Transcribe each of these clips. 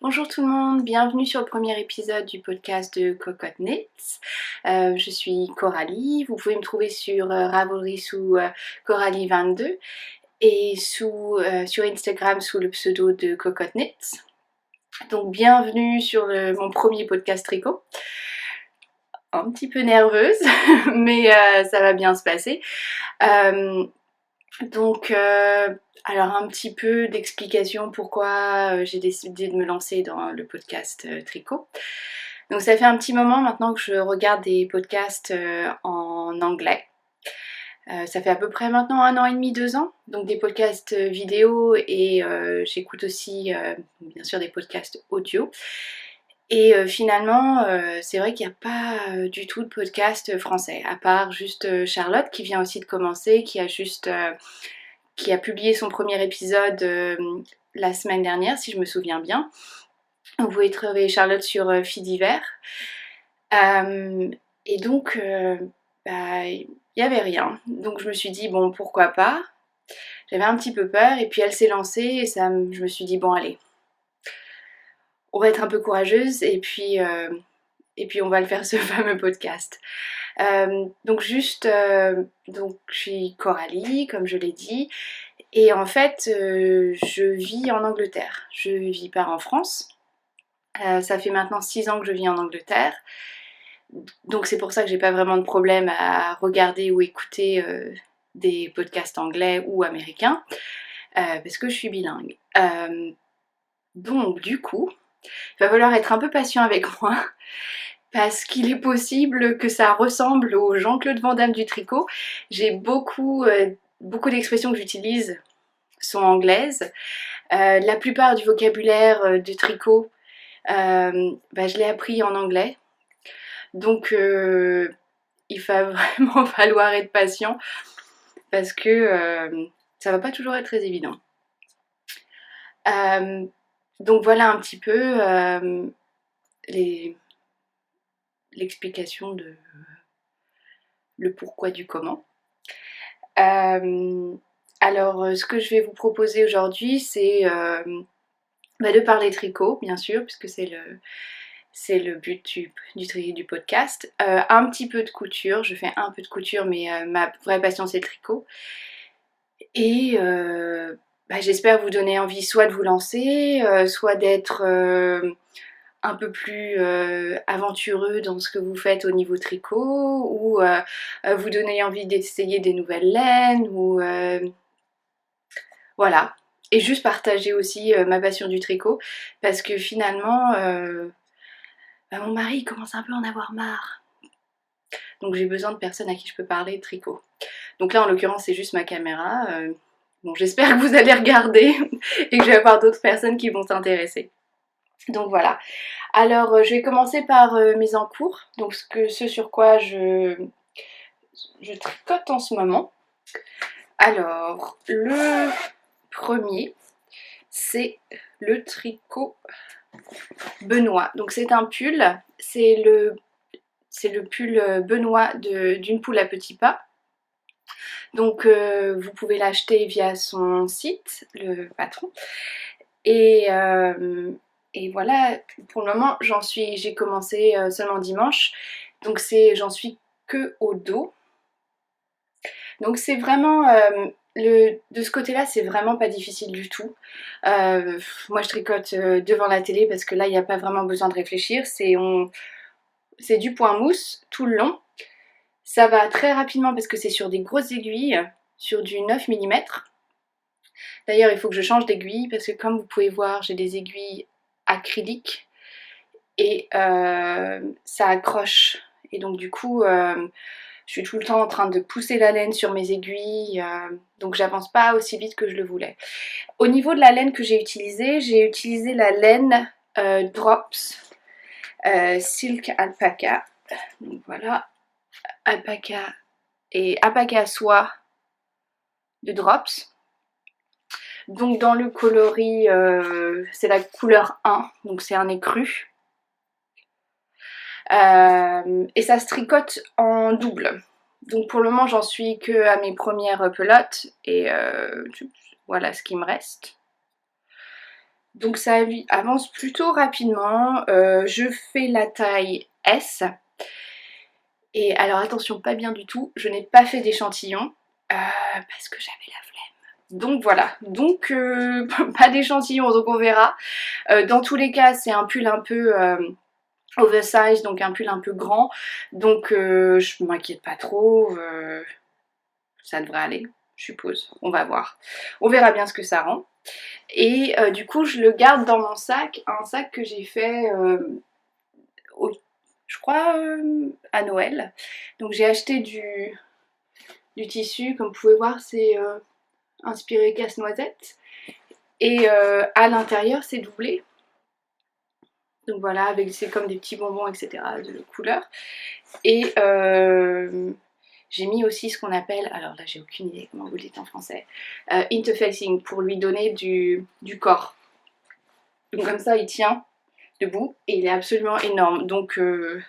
Bonjour tout le monde, bienvenue sur le premier épisode du podcast de Cocotte Knits. Je suis Coralie, vous pouvez me trouver sur Ravelry sous Coralie22 et sur Instagram sous le pseudo de Cocotte Knits. Donc bienvenue sur mon premier podcast tricot. Un petit peu nerveuse, mais ça va bien se passer. Alors un petit peu d'explication pourquoi j'ai décidé de me lancer dans le podcast tricot. Donc ça fait un petit moment maintenant que je regarde des podcasts en anglais. Ça fait à peu près maintenant 1 an et demi, 2 ans, donc des podcasts vidéo et j'écoute aussi bien sûr des podcasts audio. Et finalement, c'est vrai qu'il n'y a pas du tout de podcast français, à part juste Charlotte qui vient aussi de commencer, qui a publié son premier épisode la semaine dernière, si je me souviens bien. Vous pouvez trouver Charlotte sur Fidiver. Et donc, il n'y avait rien. Donc je me suis dit, bon, pourquoi pas. J'avais un petit peu peur, et puis elle s'est lancée, et je me suis dit, bon, allez, on va être un peu courageuse, et puis on va le faire ce fameux podcast. Donc je suis Coralie, comme je l'ai dit, et en fait, je vis en Angleterre. Je vis pas en France. Ça fait maintenant 6 ans que je vis en Angleterre. Donc c'est pour ça que j'ai pas vraiment de problème à regarder ou écouter des podcasts anglais ou américains, parce que je suis bilingue. Donc du coup, il va falloir être un peu patient avec moi, parce qu'il est possible que ça ressemble au Jean-Claude Van Damme du tricot. J'ai beaucoup d'expressions que j'utilise sont anglaises. La plupart du vocabulaire de tricot, je l'ai appris en anglais. Donc il va vraiment falloir être patient parce que ça va pas toujours être très évident. Donc voilà un petit peu l'explication de le pourquoi du comment. Alors ce que je vais vous proposer aujourd'hui, c'est de parler tricot, bien sûr, puisque c'est le but du podcast. Un petit peu de couture, je fais un peu de couture, mais ma vraie passion c'est le tricot. Et j'espère vous donner envie soit de vous lancer, soit d'être un peu plus aventureux dans ce que vous faites au niveau tricot, ou vous donner envie d'essayer des nouvelles laines, ou voilà. Et juste partager aussi ma passion du tricot, parce que finalement, mon mari commence un peu à en avoir marre. Donc j'ai besoin de personnes à qui je peux parler de tricot. Donc là, en l'occurrence, c'est juste ma caméra. Bon, j'espère que vous allez regarder et que je vais avoir d'autres personnes qui vont s'intéresser. Donc voilà. Alors, je vais commencer par mes encours. Donc ce sur quoi je tricote en ce moment. Alors, le premier, c'est le tricot Benoît. Donc c'est un pull. C'est le pull Benoît d'une poule à petits pas. Donc vous pouvez l'acheter via son site, le patron. Et voilà, pour le moment j'ai commencé seulement dimanche, donc j'en suis que au dos. Donc c'est vraiment, de ce côté-là, c'est vraiment pas difficile du tout. Moi je tricote devant la télé parce que là il n'y a pas vraiment besoin de réfléchir, c'est du point mousse tout le long. Ça va très rapidement parce que c'est sur des grosses aiguilles, sur du 9 mm. D'ailleurs, il faut que je change d'aiguille parce que comme vous pouvez voir, j'ai des aiguilles acryliques et ça accroche. Et donc du coup, je suis tout le temps en train de pousser la laine sur mes aiguilles, donc j'avance pas aussi vite que je le voulais. Au niveau de la laine que j'ai utilisé la laine Drops Silk Alpaca. Donc voilà, alpaca et alpaca soie de Drops. Donc dans le coloris, c'est la couleur 1, donc c'est un écru. Et ça se tricote en double. Donc pour le moment j'en suis que à mes premières pelotes et voilà ce qui me reste. Donc ça avance plutôt rapidement. Je fais la taille S. Et alors attention, pas bien du tout, je n'ai pas fait d'échantillon parce que j'avais la flemme. Donc voilà, donc pas d'échantillon, donc on verra. Dans tous les cas, c'est un pull un peu oversize, donc un pull un peu grand. Donc je m'inquiète pas trop, ça devrait aller, je suppose. On va voir. On verra bien ce que ça rend. Et du coup, je le garde dans mon sac, un sac que j'ai fait je crois à Noël. Donc j'ai acheté du tissu, comme vous pouvez voir, c'est inspiré casse-noisette. Et à l'intérieur, c'est doublé. Donc voilà, avec c'est comme des petits bonbons, etc. de couleur. Et j'ai mis aussi ce qu'on appelle, alors là j'ai aucune idée comment vous le dites en français, interfacing, pour lui donner du corps. Donc comme ça, il tient debout et il est absolument énorme. Donc il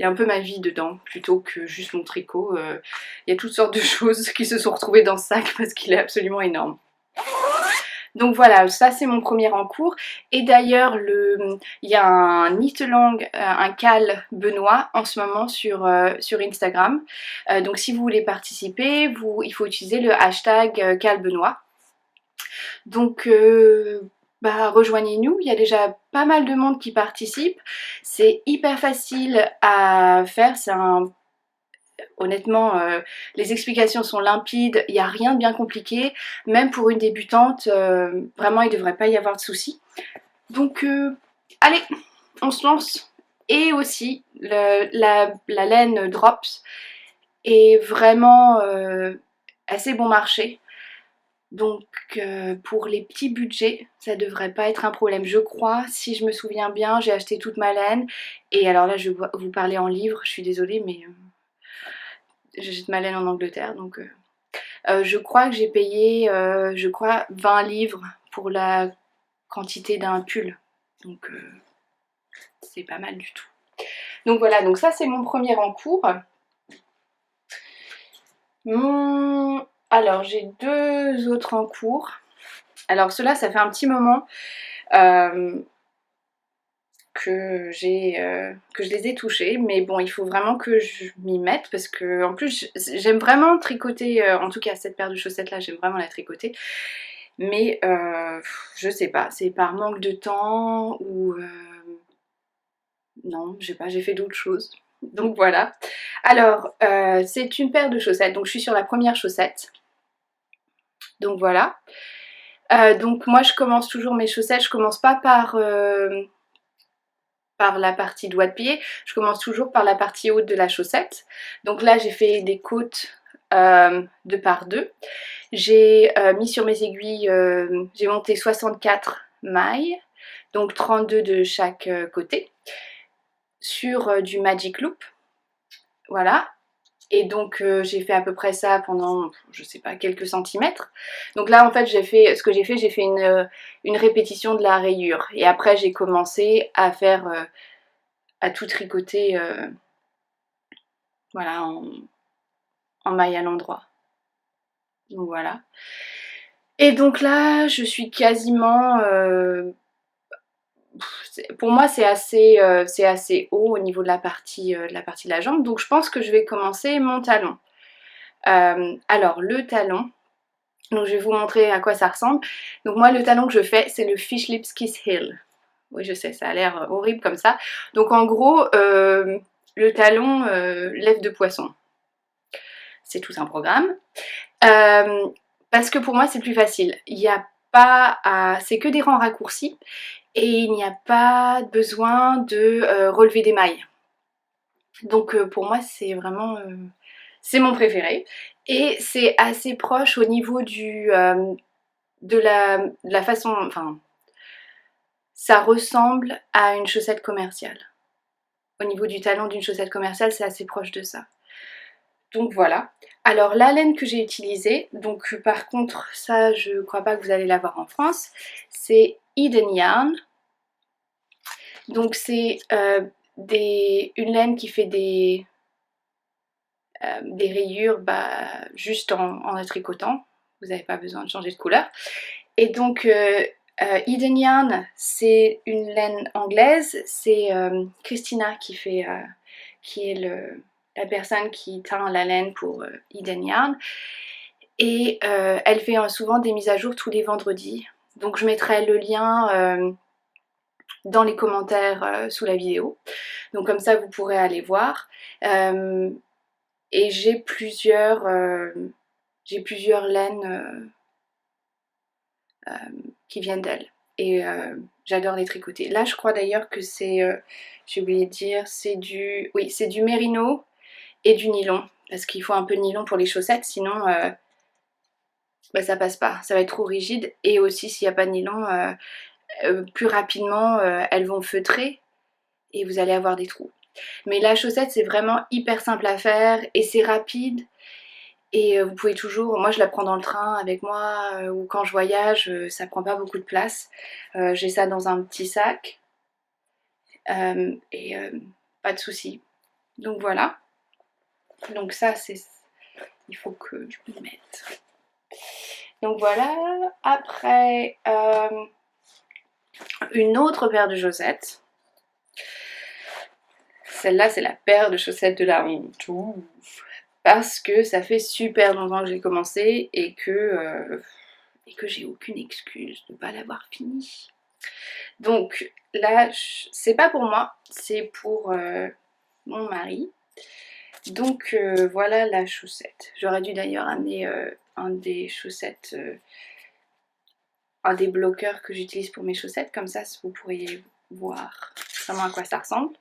y a un peu ma vie dedans plutôt que juste mon tricot. Il y a toutes sortes de choses qui se sont retrouvées dans ce sac parce qu'il est absolument énorme. Donc voilà, ça c'est mon premier en cours. Et d'ailleurs, il y a un knit-along, un cal Benoît en ce moment sur Instagram. Donc si vous voulez participer, il faut utiliser le hashtag cal Benoît. Donc bah, rejoignez-nous, il y a déjà pas mal de monde qui participe. C'est hyper facile à faire, honnêtement, les explications sont limpides, il n'y a rien de bien compliqué. Même pour une débutante, vraiment il ne devrait pas y avoir de soucis. Donc allez, on se lance. Et aussi, la laine Drops est vraiment assez bon marché. Donc pour les petits budgets, ça devrait pas être un problème. Je crois, si je me souviens bien, j'ai acheté toute ma laine. Et alors là, je vais vous parler en livres, je suis désolée, mais j'achète ma laine en Angleterre. Donc je crois que j'ai payé, je crois, 20 livres pour la quantité d'un pull. Donc c'est pas mal du tout. Donc voilà, donc ça c'est mon premier en cours. Alors j'ai deux autres en cours. Alors ceux-là, ça fait un petit moment que je les ai touchés, mais bon, il faut vraiment que je m'y mette parce que en plus j'aime vraiment tricoter, en tout cas cette paire de chaussettes là, j'aime vraiment la tricoter, mais je sais pas, c'est par manque de temps ou non, je sais pas, j'ai fait d'autres choses. Donc voilà. Alors, c'est une paire de chaussettes, donc je suis sur la première chaussette. Donc voilà. Donc moi je commence toujours mes chaussettes, je commence pas par la partie doigt de pied, je commence toujours par la partie haute de la chaussette. Donc là j'ai fait des côtes 2 par 2. J'ai mis sur mes aiguilles, j'ai monté 64 mailles, donc 32 de chaque côté, sur du Magic Loop. Voilà. Et donc j'ai fait à peu près ça pendant, je sais pas, quelques centimètres. Donc là en fait j'ai fait une répétition de la rayure. Et après j'ai commencé à faire, à tout tricoter, voilà, en maille à l'endroit. Donc voilà. Et donc là je suis quasiment, pour moi c'est assez haut au niveau de la partie de la jambe. Donc je pense que je vais commencer mon talon. Alors le talon, donc je vais vous montrer à quoi ça ressemble. Donc moi le talon que je fais c'est le Fish Lips Kiss Heel. Oui je sais, ça a l'air horrible comme ça. Donc en gros le talon lèvre de poisson. C'est tout un programme. Parce que pour moi c'est plus facile. Il n'y a pas à... C'est que des rangs raccourcis et il n'y a pas besoin de relever des mailles. Donc pour moi c'est vraiment... c'est mon préféré. Et c'est assez proche au niveau de la façon... Enfin, ça ressemble à une chaussette commerciale. Au niveau du talon d'une chaussette commerciale, c'est assez proche de ça. Donc voilà. Alors la laine que j'ai utilisée, donc par contre ça je crois pas que vous allez l'avoir en France, c'est Eden Yarn. Donc c'est une laine qui fait des rayures juste en la tricotant. Vous n'avez pas besoin de changer de couleur. Et donc Eden Yarn, c'est une laine anglaise, c'est Christina qui est la personne qui teint la laine pour Eden Yarn. Et elle fait souvent des mises à jour tous les vendredis. Donc je mettrai le lien dans les commentaires sous la vidéo. Donc comme ça vous pourrez aller voir. Et j'ai plusieurs laines qui viennent d'elle. Et j'adore les tricoter. Là je crois d'ailleurs que c'est, j'ai oublié de dire, c'est du mérino et du nylon. Parce qu'il faut un peu de nylon pour les chaussettes, sinon bah, ça passe pas, ça va être trop rigide. Et aussi s'il n'y a pas de nylon, plus rapidement elles vont feutrer et vous allez avoir des trous. Mais la chaussette c'est vraiment hyper simple à faire et c'est rapide. Et vous pouvez toujours, moi je la prends dans le train avec moi ou quand je voyage, ça prend pas beaucoup de place. J'ai ça dans un petit sac et pas de souci. Donc voilà. Donc ça c'est, il faut que je me mette. Donc voilà. Après une autre paire de chaussettes. Celle-là c'est la paire de chaussettes de la honte. Parce que ça fait super longtemps que j'ai commencé et que j'ai aucune excuse de ne pas l'avoir fini. Donc là, c'est pas pour moi, c'est pour mon mari. Donc voilà la chaussette. J'aurais dû d'ailleurs amener un des chaussettes, un des bloqueurs que j'utilise pour mes chaussettes, comme ça vous pourriez voir vraiment à quoi ça ressemble.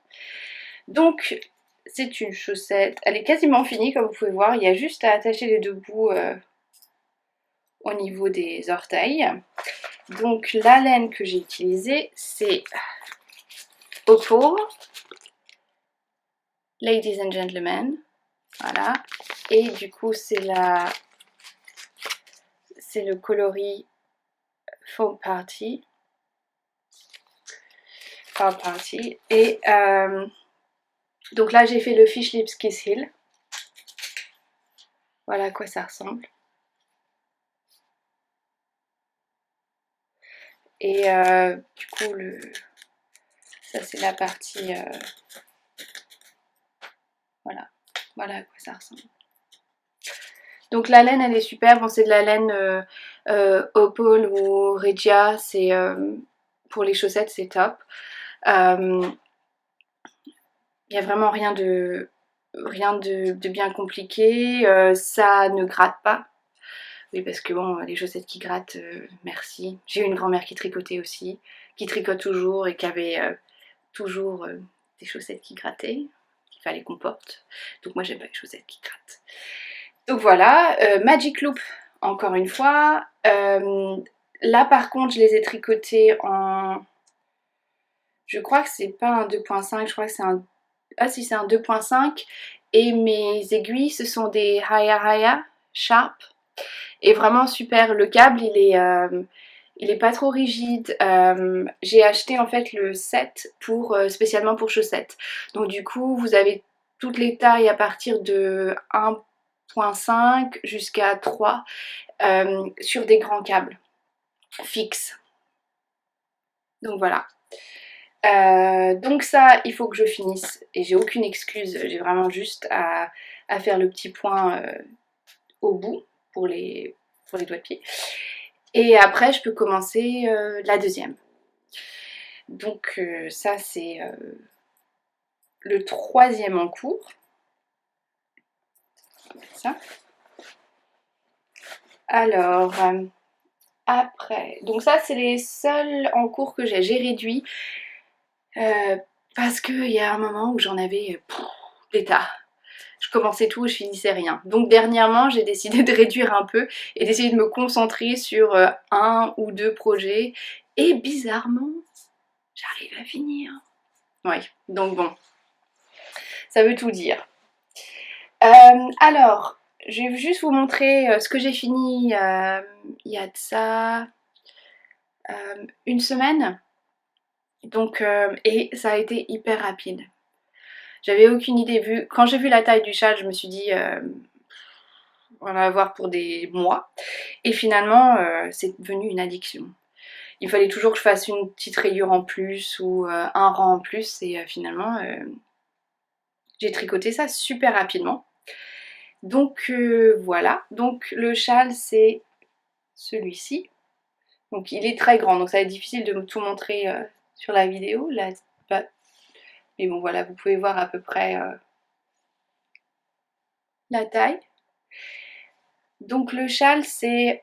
Donc c'est une chaussette, elle est quasiment finie comme vous pouvez voir, il y a juste à attacher les deux bouts au niveau des orteils. Donc la laine que j'ai utilisée c'est Opal, Ladies and Gentlemen, voilà, et du coup c'est le coloris Fall Party, et donc là j'ai fait le Fish Lips Kiss Heel, voilà à quoi ça ressemble. Et du coup ça c'est la partie, voilà à quoi ça ressemble. Donc la laine elle est super, bon c'est de la laine Opal ou Regia, c'est pour les chaussettes c'est top. Il n'y a vraiment rien de bien compliqué, ça ne gratte pas. Oui parce que bon les chaussettes qui grattent, merci. J'ai eu une grand-mère qui tricotait aussi, qui tricote toujours et qui avait toujours des chaussettes qui grattaient, qu'il fallait qu'on porte. Donc moi j'aime pas les chaussettes qui grattent. Donc voilà, Magic Loop encore une fois. Là par contre je les ai tricotées en... Je crois que c'est pas un 2.5, je crois que c'est un... Ah si c'est un 2.5. Et mes aiguilles ce sont des Haya Sharp. Et vraiment super, le câble il est pas trop rigide. J'ai acheté en fait le set spécialement pour chaussettes. Donc du coup vous avez toutes les tailles à partir de 1.5 jusqu'à 3 sur des grands câbles fixes. Donc voilà. Donc ça il faut que je finisse et j'ai aucune excuse, j'ai vraiment juste à faire le petit point au bout pour les doigts de pied. Et après je peux commencer la deuxième. Donc ça c'est le troisième en cours. Ça. Alors après, donc ça c'est les seuls en cours que j'ai réduit parce qu'il y a un moment où j'en avais des tas. Je commençais tout et je finissais rien. Donc dernièrement j'ai décidé de réduire un peu et d'essayer de me concentrer sur un ou deux projets. Et bizarrement, j'arrive à finir. Oui, donc bon, ça veut tout dire. Alors, je vais juste vous montrer ce que j'ai fini il y a de ça une semaine. Donc, et ça a été hyper rapide. J'avais aucune idée. Quand j'ai vu la taille du châle, je me suis dit on va avoir pour des mois. Et finalement, c'est devenu une addiction. il fallait toujours que je fasse une petite rayure en plus ou un rang en plus et finalement j'ai tricoté ça super rapidement. Donc voilà, donc le châle c'est celui-ci. Donc il est très grand, donc ça va être difficile de tout montrer sur la vidéo. Là, mais bon voilà, vous pouvez voir à peu près la taille. Donc le châle c'est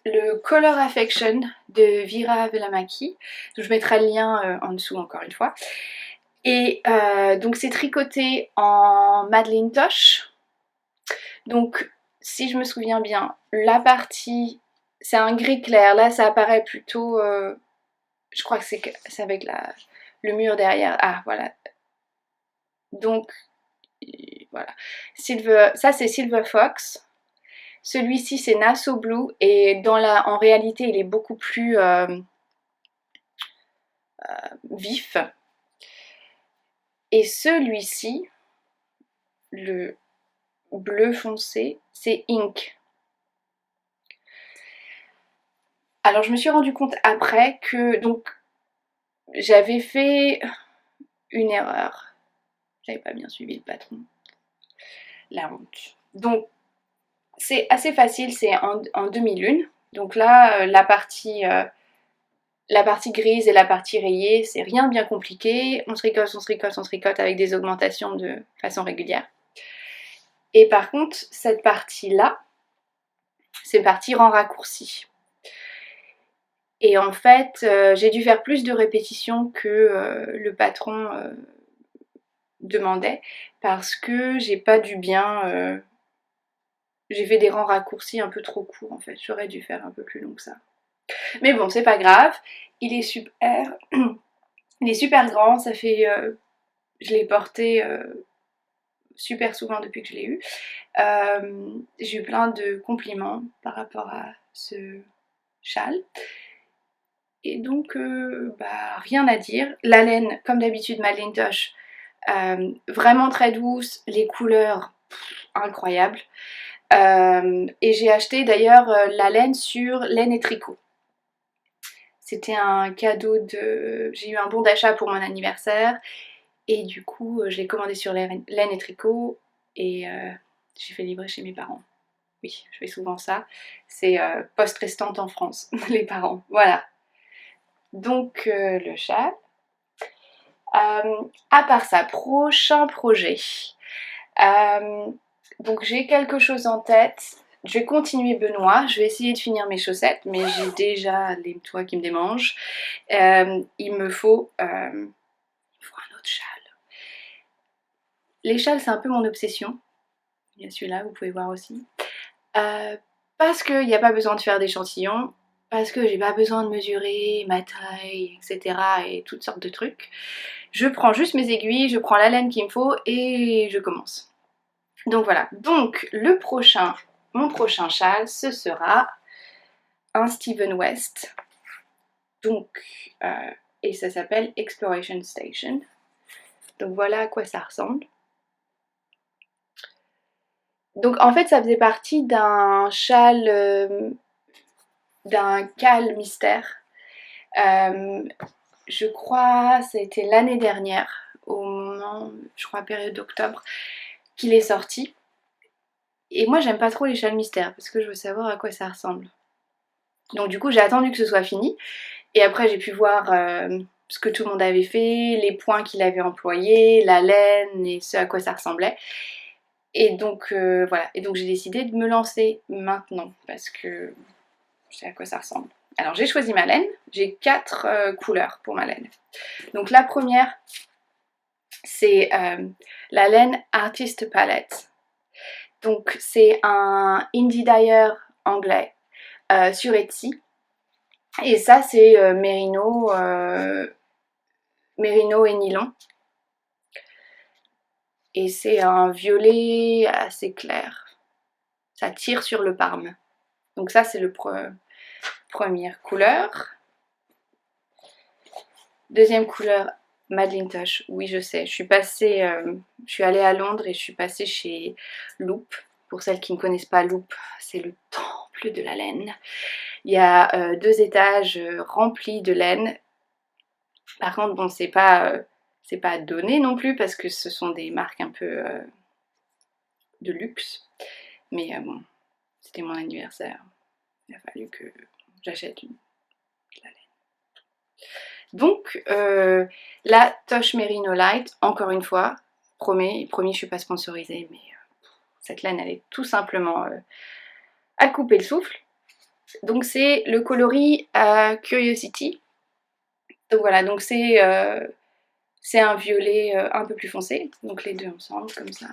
le Color Affection de Vira Velamaki. Je mettrai le lien en dessous encore une fois. Et donc c'est tricoté en Madeleine Tosh. Donc si je me souviens bien, la partie, c'est un gris clair. Là ça apparaît plutôt, je crois que c'est avec le mur derrière. Ah voilà. Donc voilà. Ça c'est Silver Fox. Celui-ci c'est Nassau Blue et en réalité il est beaucoup plus vif. Et celui-ci, le bleu foncé, c'est Ink. Alors je me suis rendu compte après que donc j'avais fait une erreur. J'avais pas bien suivi le patron. La honte. Donc c'est assez facile, c'est en demi-lune. Donc là, la partie grise et la partie rayée, c'est rien de bien compliqué. On se tricote, on se tricote, on se tricote avec des augmentations de façon régulière. Et par contre, cette partie-là, c'est partie rang raccourci. Et en fait, j'ai dû faire plus de répétitions que le patron demandait parce que j'ai pas dû bien... j'ai fait des rangs raccourcis un peu trop courts en fait, j'aurais dû faire un peu plus long que ça. Mais bon, c'est pas grave, il est super, il est super grand, ça fait... je l'ai porté super souvent depuis que je l'ai eu. J'ai eu plein de compliments par rapport à ce châle. Et donc, rien à dire. La laine, comme d'habitude, Madeleine Tosh, vraiment très douce. Les couleurs, incroyables. Et j'ai acheté d'ailleurs la laine sur Laine et Tricot. C'était un cadeau de... J'ai eu un bon d'achat pour mon anniversaire. Et du coup, je l'ai commandé sur Laine et Tricot. Et j'ai fait livrer chez mes parents. Oui, je fais souvent ça. C'est poste restante en France, les parents. Voilà. Donc le châle. À part ça, prochain projet. Donc j'ai quelque chose en tête. Je vais continuer Benoît. Je vais essayer de finir mes chaussettes, mais j'ai déjà les toits qui me démangent. Il me faut un autre châle. Les châles, c'est un peu mon obsession. Il y a celui-là, vous pouvez voir aussi. Parce qu'il n'y a pas besoin de faire d'échantillons. Parce que j'ai pas besoin de mesurer ma taille, etc. et toutes sortes de trucs. Je prends juste mes aiguilles, je prends la laine qu'il me faut et je commence. Donc voilà, donc mon prochain châle, ce sera un Steven West. Donc, et ça s'appelle Exploration Station. Donc voilà à quoi ça ressemble. Donc en fait ça faisait partie d'un châle, d'un cal mystère. Je crois ça a été l'année dernière, au moment, je crois période d'octobre, qu'il est sorti. Et moi j'aime pas trop les châles mystères parce que je veux savoir à quoi ça ressemble. Donc du coup j'ai attendu que ce soit fini et après j'ai pu voir ce que tout le monde avait fait, les points qu'il avait employés, la laine et ce à quoi ça ressemblait. Et donc voilà, et donc j'ai décidé de me lancer maintenant parce que je sais à quoi ça ressemble. Alors j'ai choisi ma laine, j'ai 4 couleurs pour ma laine. Donc la première c'est la laine Artist Palette. Donc c'est un indie dyer anglais sur Etsy. Et ça c'est mérino et nylon. Et c'est un violet assez clair. Ça tire sur le parme. Donc ça c'est le première couleur. Deuxième couleur, Madeleine Tosh. Oui je sais, je suis allée à Londres et je suis passée chez Loop. Pour celles qui ne connaissent pas Loop, c'est le temple de la laine. Il y a 2 étages remplis de laine. Par contre, bon, c'est pas donné non plus parce que ce sont des marques un peu de luxe. Mais bon, c'était mon anniversaire. Il a fallu que j'achète de la laine. Donc, la Toche Merino Light, encore une fois, promis, je ne suis pas sponsorisée, mais cette laine, elle est tout simplement à couper le souffle. Donc, c'est le coloris Curiosity. Donc voilà, donc c'est un violet un peu plus foncé. Donc les deux ensemble, comme ça.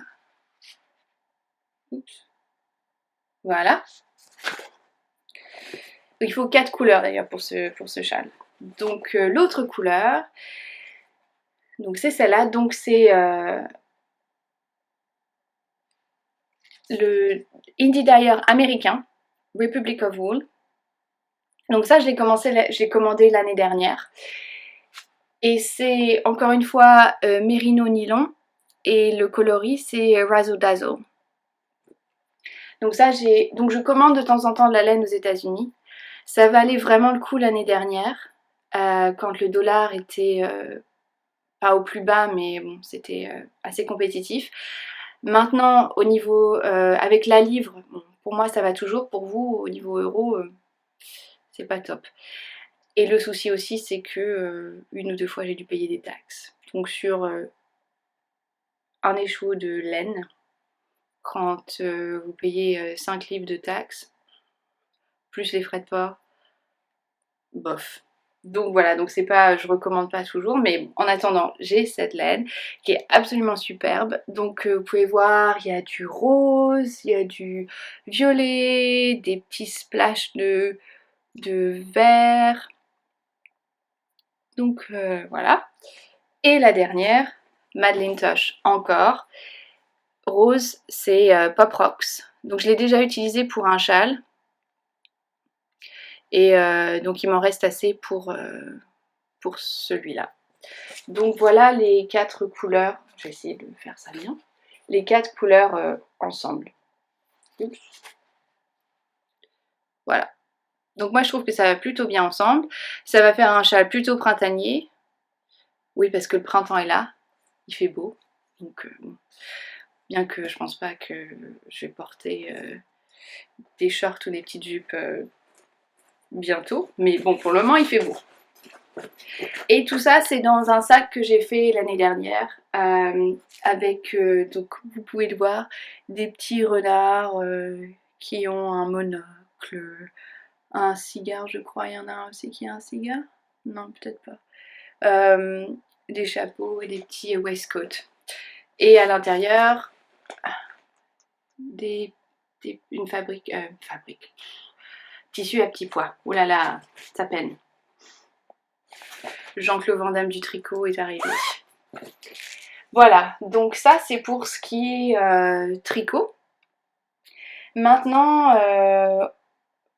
Oups. Voilà. Il faut 4 couleurs d'ailleurs pour ce châle. Donc l'autre couleur, donc c'est celle-là, donc c'est le Indie Dyer américain, Republic of Wool. Donc ça je l'ai commandé l'année dernière. Et c'est encore une fois Merino Nylon et le coloris c'est Razzle Dazzle. Donc ça je commande de temps en temps de la laine aux États-Unis. Ça valait vraiment le coup l'année dernière, quand le dollar était pas au plus bas, mais bon, c'était assez compétitif. Maintenant, au niveau, avec la livre, bon, pour moi ça va toujours, pour vous, au niveau euro, c'est pas top. Et le souci aussi, c'est que 1 ou 2 fois j'ai dû payer des taxes. Donc sur un écheveau de laine, quand vous payez 5 livres de taxes, plus les frais de port, bof. Donc voilà, donc c'est pas, je recommande pas toujours, mais en attendant, j'ai cette laine qui est absolument superbe. Donc vous pouvez voir, il y a du rose, il y a du violet, des petits splashes de vert. Donc voilà. Et la dernière, Madeleine Tosh, encore. Rose, c'est Pop Rocks. Donc je l'ai déjà utilisé pour un châle. Et donc il m'en reste assez pour celui-là. Donc voilà les 4 couleurs. Je vais essayer de faire ça bien. Les 4 couleurs ensemble. Oups. Voilà. Donc moi je trouve que ça va plutôt bien ensemble. Ça va faire un châle plutôt printanier. Oui, parce que le printemps est là. Il fait beau. Donc bien que je pense pas que je vais porter des shorts ou des petites jupes bientôt. Mais bon, pour le moment il fait beau. Et tout ça, c'est dans un sac que j'ai fait l'année dernière, avec, donc vous pouvez le voir, des petits renards qui ont un monocle, un cigare, je crois. Il y en a un aussi qui a un cigare? Non, peut-être pas. Des chapeaux et des petits waistcoats. Et à l'intérieur, une fabrique, tissu à petits pois. Ouh là là, ça peine. Jean-Claude Van Damme du tricot est arrivé. Voilà, donc ça c'est pour ce qui est tricot. Maintenant,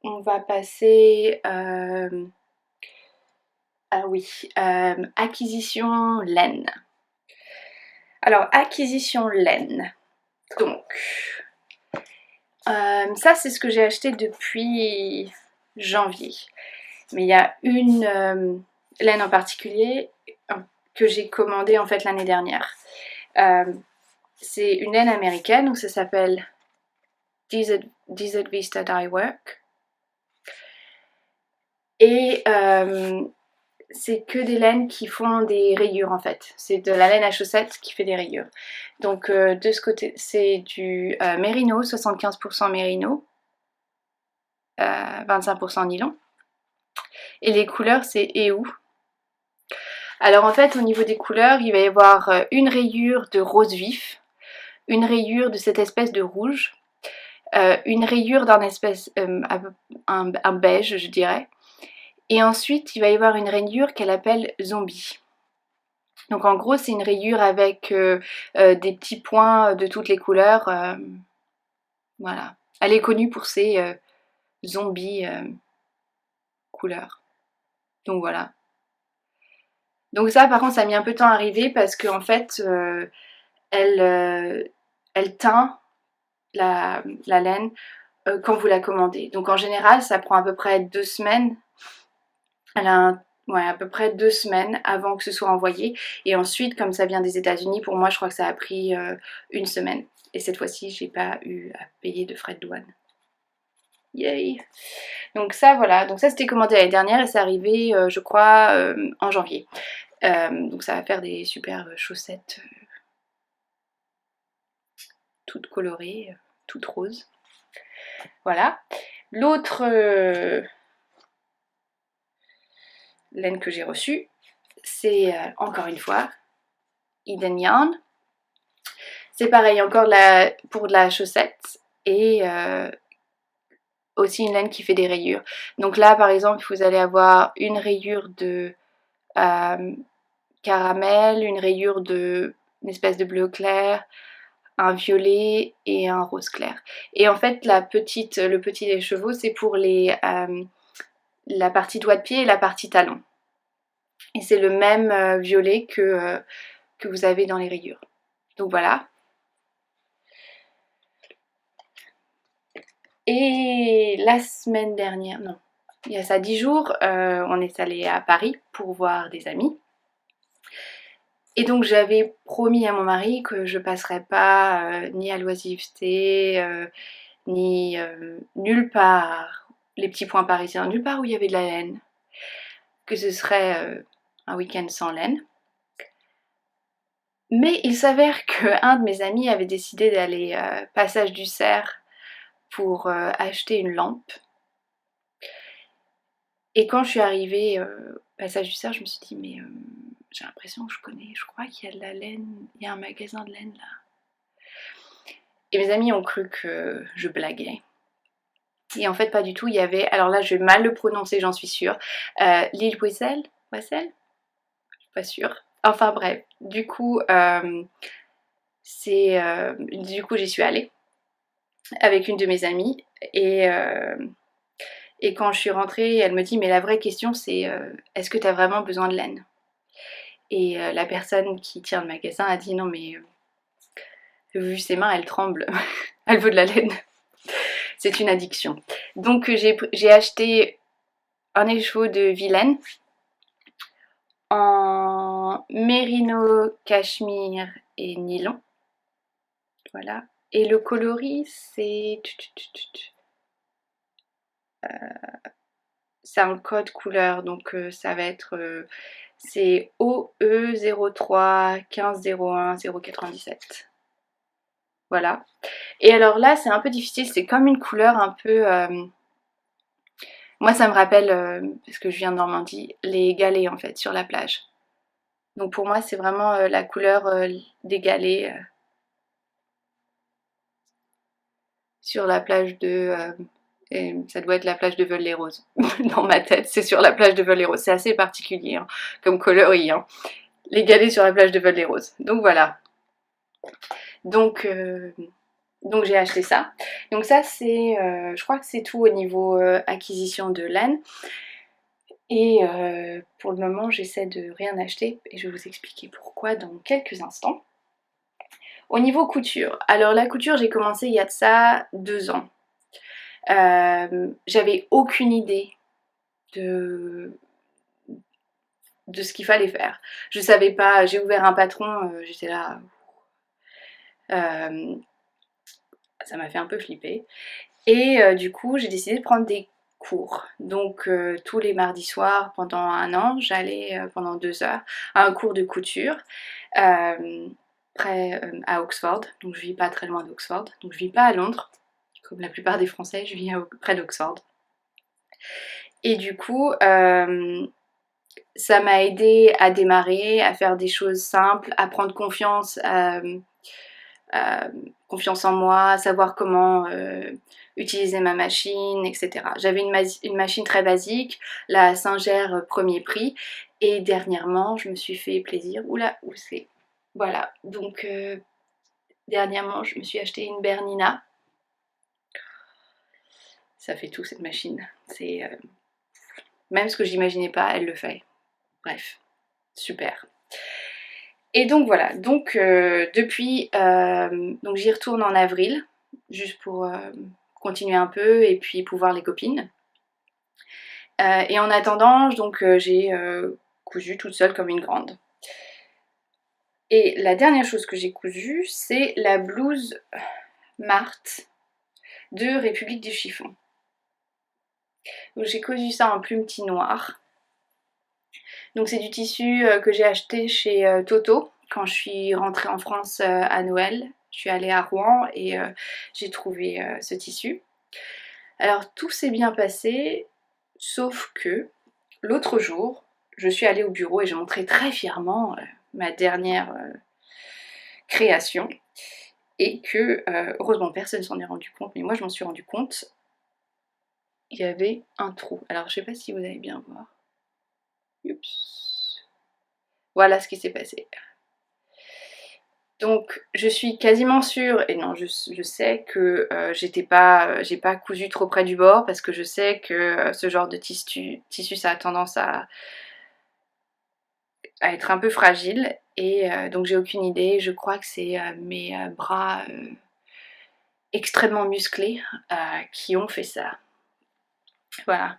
on va passer acquisition laine. Alors, acquisition laine. Donc, ça c'est ce que j'ai acheté depuis janvier. Mais il y a une laine en particulier que j'ai commandée en fait l'année dernière. C'est une laine américaine, donc ça s'appelle Desert Vista Dye Work. Et c'est que des laines qui font des rayures en fait. C'est de la laine à chaussettes qui fait des rayures. Donc de ce côté, c'est du mérino, 75% mérino, 25% nylon. Et les couleurs, c'est Eau. Alors en fait, au niveau des couleurs, il va y avoir une rayure de rose vif, une rayure de cette espèce de rouge, une rayure d'un espèce, un beige, je dirais. Et ensuite, il va y avoir une rayure qu'elle appelle zombie. Donc en gros, c'est une rayure avec des petits points de toutes les couleurs. Voilà. Elle est connue pour ses zombies couleurs. Donc voilà. Donc ça, par contre, ça a mis un peu de temps à arriver parce qu'en fait, elle teint la laine quand vous la commandez. Donc en général, ça prend à peu près 2 semaines. Elle a à peu près 2 semaines avant que ce soit envoyé. Et ensuite, comme ça vient des États-Unis, pour moi, je crois que ça a pris 1 semaine. Et cette fois-ci, j'ai pas eu à payer de frais de douane. Yay! Donc ça, voilà. Donc ça, c'était commandé l'année dernière et c'est arrivé, je crois, en janvier. Donc ça va faire des super chaussettes toutes colorées, toutes roses. Voilà. L'autre laine que j'ai reçue, c'est encore une fois Eden Yarn. C'est pareil, encore pour de la chaussette et aussi une laine qui fait des rayures. Donc là, par exemple, vous allez avoir une rayure de caramel, une rayure une espèce de bleu clair, un violet et un rose clair. Et en fait, le petit des chevaux, c'est pour la partie doigt de pied et la partie talon. Et c'est le même violet que vous avez dans les rayures. Donc voilà. Et la semaine dernière, non, il y a ça 10 jours, on est allé à Paris pour voir des amis. Et donc j'avais promis à mon mari que je passerais pas ni à l'oisiveté, ni nulle part, les petits points parisiens, nulle part où il y avait de la laine, que ce serait un week-end sans laine. Mais il s'avère qu'un de mes amis avait décidé d'aller passage du Cerf pour acheter une lampe. Et quand je suis arrivée passage du Cerf, je me suis dit mais j'ai l'impression que je crois qu'il y a de la laine, il y a un magasin de laine là. Et mes amis ont cru que je blaguais. Et en fait pas du tout, il y avait, alors là je vais mal le prononcer j'en suis sûre, Lille Wessel, je suis pas sûre. Enfin bref, du coup j'y suis allée avec une de mes amies et quand je suis rentrée, elle me dit mais la vraie question c'est est-ce que tu as vraiment besoin de laine? Et la personne qui tient le magasin a dit non mais vu ses mains elle tremble, elle veut de la laine. C'est une addiction. Donc j'ai acheté un écheveau de Vilaine en mérino, cachemire et nylon. Voilà. Et le coloris c'est un code couleur, donc ça va être c'est OE03 1501 097. Voilà. Et alors là c'est un peu difficile, c'est comme une couleur un peu moi ça me rappelle, parce que je viens de Normandie, les galets en fait sur la plage. Donc pour moi c'est vraiment la couleur des galets sur la plage et ça doit être la plage de Veules-les-Roses. Dans ma tête c'est sur la plage de Veules-les-Roses. C'est assez particulier hein, comme coloris. Hein. Les galets sur la plage de Veules-les-Roses. Donc voilà. Donc j'ai acheté ça. Donc ça c'est, je crois que c'est tout au niveau acquisition de laine. Et pour le moment j'essaie de rien acheter et je vais vous expliquer pourquoi dans quelques instants. Au niveau couture, alors la couture j'ai commencé il y a de ça 2 ans. J'avais aucune idée de ce qu'il fallait faire. Je savais pas, j'ai ouvert un patron, j'étais là... ça m'a fait un peu flipper. Et du coup j'ai décidé de prendre des cours. Donc tous les mardis soirs pendant 1 an, j'allais pendant 2 heures à un cours de couture près à Oxford. Donc je vis pas très loin d'Oxford. Donc je vis pas à Londres, comme la plupart des Français, je vis près d'Oxford. Et du coup ça m'a aidé à démarrer, à faire des choses simples, à prendre confiance en moi, à savoir comment utiliser ma machine, etc. J'avais une machine très basique, la Singer premier prix, et dernièrement je me suis fait plaisir. Oula, où c'est? Voilà, donc dernièrement je me suis acheté une Bernina. Ça fait tout cette machine. C'est même ce que j'imaginais pas, elle le fait. Bref, super. Et donc voilà, donc depuis, donc j'y retourne en avril, juste pour continuer un peu et puis pour voir les copines. Et en attendant, donc j'ai cousu toute seule comme une grande. Et la dernière chose que j'ai cousue, c'est la blouse Marthe de République du Chiffon. Donc j'ai cousu ça en plume petit noir. Donc c'est du tissu que j'ai acheté chez Toto quand je suis rentrée en France à Noël. Je suis allée à Rouen et j'ai trouvé ce tissu. Alors tout s'est bien passé, sauf que l'autre jour, je suis allée au bureau et j'ai montré très fièrement ma dernière création. Et que, heureusement personne ne s'en est rendu compte, mais moi je m'en suis rendu compte, il y avait un trou. Alors je sais pas si vous allez bien voir. Oups. Voilà ce qui s'est passé. Donc je suis quasiment sûre, et non je sais que j'ai pas cousu trop près du bord parce que je sais que ce genre de tissu ça a tendance à être un peu fragile et donc j'ai aucune idée. Je crois que c'est mes bras extrêmement musclés qui ont fait ça. Voilà.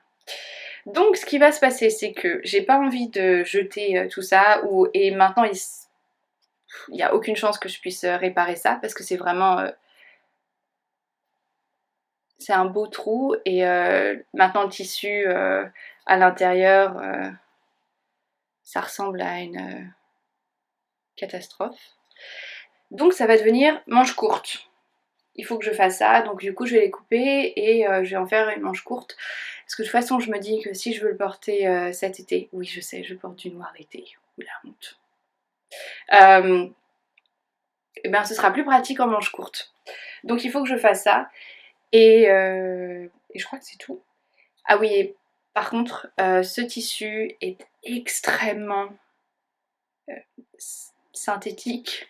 Donc ce qui va se passer, c'est que j'ai pas envie de jeter tout ça et maintenant il n'y a aucune chance que je puisse réparer ça parce que c'est vraiment c'est un beau trou et maintenant le tissu à l'intérieur ça ressemble à une catastrophe. Donc ça va devenir manche courte. Il faut que je fasse ça, donc du coup je vais les couper et je vais en faire une manche courte. Parce que de toute façon je me dis que si je veux le porter cet été, oui je sais, je porte du noir l'été, ou la honte. Et ben ce sera plus pratique en manche courte. Donc il faut que je fasse ça. Et je crois que c'est tout. Ah oui, et par contre, ce tissu est extrêmement synthétique.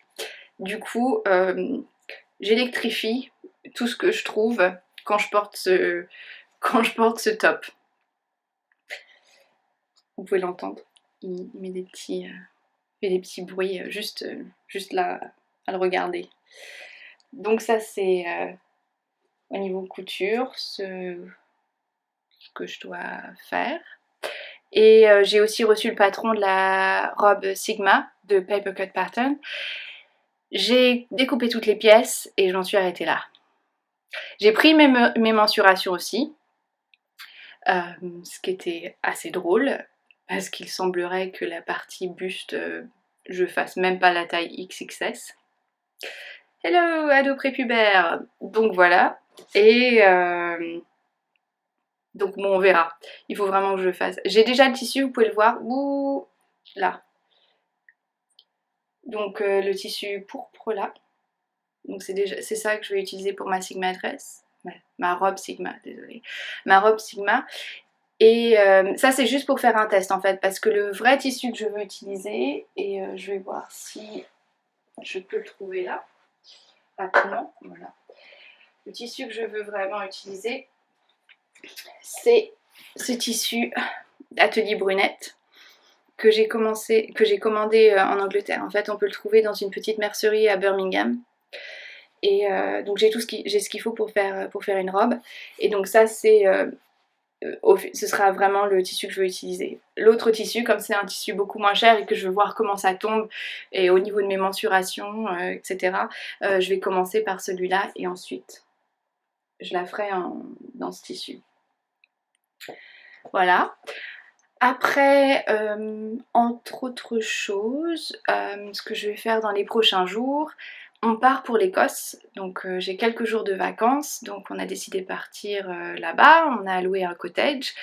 Du coup, j'électrifie tout ce que je trouve quand je porte ce top. Vous pouvez l'entendre. Il met des petits, bruits juste là à le regarder. Donc ça c'est au niveau couture ce que je dois faire. Et j'ai aussi reçu le patron de la robe Sigma de Paper Cut Pattern. J'ai découpé toutes les pièces et j'en suis arrêtée là. J'ai pris mes mensurations aussi, ce qui était assez drôle parce qu'il semblerait que la partie buste, je fasse même pas la taille XXS. Hello, ado prépubère. Donc voilà. Et donc bon, on verra. Il faut vraiment que je le fasse. J'ai déjà le tissu, vous pouvez le voir. Ouh, là. Donc le tissu pourpre là. Donc c'est ça que je vais utiliser pour ma Sigma dress. Ouais, ma robe Sigma, désolée. Ma robe Sigma. Et ça c'est juste pour faire un test en fait. Parce que le vrai tissu que je veux utiliser, et je vais voir si je peux le trouver là. Rapidement, voilà. Le tissu que je veux vraiment utiliser, c'est ce tissu Atelier Brunette que j'ai commandé en Angleterre. En fait, on peut le trouver dans une petite mercerie à Birmingham. Et donc j'ai ce qu'il faut pour faire une robe. Et donc ça c'est ce sera vraiment le tissu que je veux utiliser. L'autre tissu, comme c'est un tissu beaucoup moins cher et que je veux voir comment ça tombe et au niveau de mes mensurations, etc., je vais commencer par celui-là et ensuite je la ferai dans ce tissu. Voilà. Après, entre autres choses, ce que je vais faire dans les prochains jours, on part pour l'Écosse, donc j'ai quelques jours de vacances, donc on a décidé de partir là-bas, on a loué un cottage,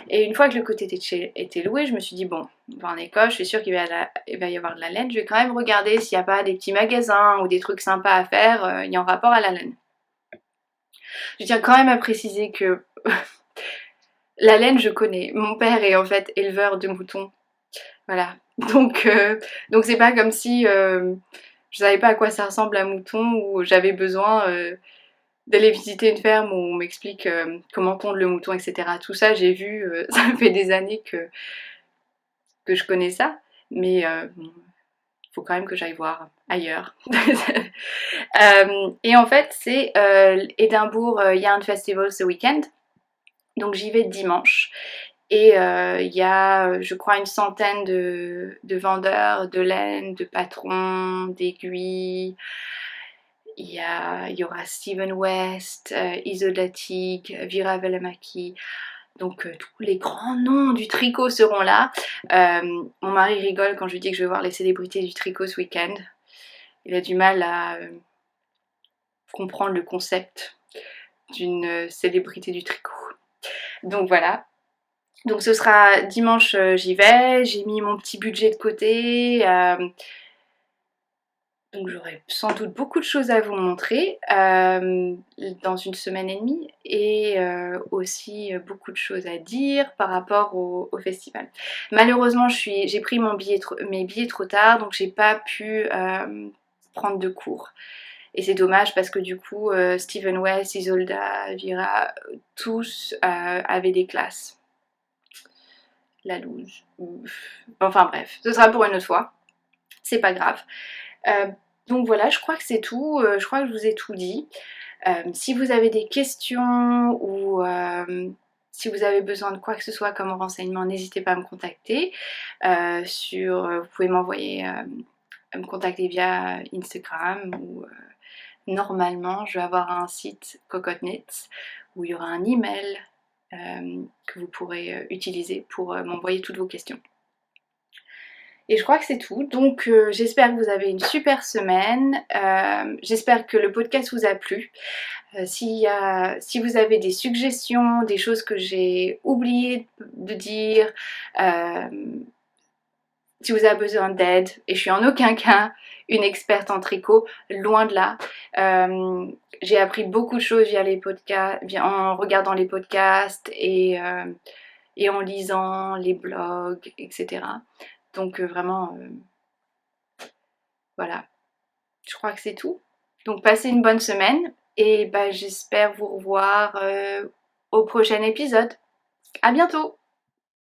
et une fois que le cottage était loué, je me suis dit bon, on va en Écosse, je suis sûre qu'il va y avoir de la laine, je vais quand même regarder s'il n'y a pas des petits magasins ou des trucs sympas à faire en rapport à la laine. Je tiens quand même à préciser que la laine je connais, mon père est en fait éleveur de moutons, voilà, donc c'est pas comme si je savais pas à quoi ça ressemble un mouton ou j'avais besoin d'aller visiter une ferme où on m'explique comment tondre le mouton, etc. Tout ça j'ai vu, ça fait des années que je connais ça, mais bon, il faut quand même que j'aille voir ailleurs. Et en fait c'est Édimbourg Yarn Festival ce week-end, donc j'y vais dimanche. Et il y a, je crois, une centaine de vendeurs de laine, de patrons, d'aiguilles. Il y aura Steven West, Isolde Tig, Vira Velemaki. Donc tous les grands noms du tricot seront là. Mon mari rigole quand je lui dis que je vais voir les célébrités du tricot ce week-end. Il a du mal à comprendre le concept d'une célébrité du tricot. Donc voilà. Donc ce sera dimanche, j'y vais, j'ai mis mon petit budget de côté, donc j'aurai sans doute beaucoup de choses à vous montrer dans une semaine et demie, et aussi beaucoup de choses à dire par rapport au festival. Malheureusement j'ai pris mes billets trop tard, donc j'ai pas pu prendre de cours. Et c'est dommage parce que du coup Steven West, Isolda, Vira, tous avaient des classes. La loose. Enfin bref, ce sera pour une autre fois. C'est pas grave. Donc voilà, je crois que c'est tout. Je crois que je vous ai tout dit. Si vous avez des questions ou si vous avez besoin de quoi que ce soit comme renseignement, n'hésitez pas à me contacter. Vous pouvez me contacter via Instagram ou normalement je vais avoir un site Cocotte-Knits où il y aura un email que vous pourrez utiliser pour m'envoyer toutes vos questions. Et je crois que c'est tout, donc j'espère que vous avez une super semaine, j'espère que le podcast vous a plu. Si vous avez des suggestions, des choses que j'ai oublié de dire, si vous avez besoin d'aide, et je suis en aucun cas une experte en tricot, loin de là. J'ai appris beaucoup de choses via les podcasts, en regardant les podcasts et en lisant les blogs, etc. Donc vraiment, voilà, je crois que c'est tout. Donc passez une bonne semaine et j'espère vous revoir au prochain épisode. À bientôt!